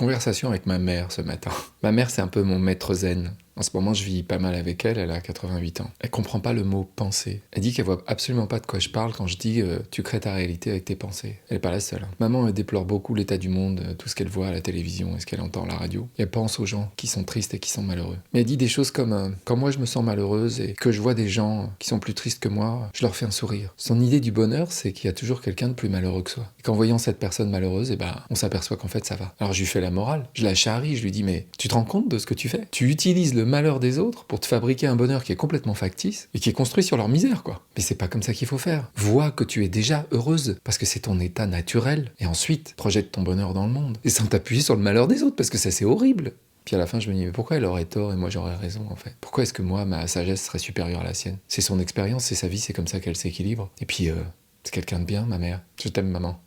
conversation avec ma mère ce matin. Ma mère, c'est un peu mon maître zen. En ce moment, je vis pas mal avec elle, elle a 88 ans. Elle comprend pas le mot penser. Elle dit qu'elle voit absolument pas de quoi je parle quand je dis tu crées ta réalité avec tes pensées. Elle est pas la seule. Hein. Maman, elle déplore beaucoup l'état du monde, tout ce qu'elle voit à la télévision et ce qu'elle entend à la radio. Et elle pense aux gens qui sont tristes et qui sont malheureux. Mais elle dit des choses comme quand moi je me sens malheureuse et que je vois des gens qui sont plus tristes que moi, je leur fais un sourire. Son idée du bonheur, c'est qu'il y a toujours quelqu'un de plus malheureux que soi. Et qu'en voyant cette personne malheureuse, on s'aperçoit qu'en fait ça va. Alors je lui fais la morale, je la charrie, je lui dis mais tu te rends compte de ce que tu fais? Tu utilises le malheur des autres pour te fabriquer un bonheur qui est complètement factice et qui est construit sur leur misère, quoi. Mais c'est pas comme ça qu'il faut faire. Vois que tu es déjà heureuse, parce que c'est ton état naturel, et ensuite, projette ton bonheur dans le monde. Et sans t'appuyer sur le malheur des autres, parce que ça c'est horrible. Puis à la fin, je me dis, mais pourquoi elle aurait tort et moi j'aurais raison, en fait? Pourquoi est-ce que moi, ma sagesse serait supérieure à la sienne? C'est son expérience, c'est sa vie, c'est comme ça qu'elle s'équilibre. Et puis, c'est quelqu'un de bien, ma mère. Je t'aime, maman.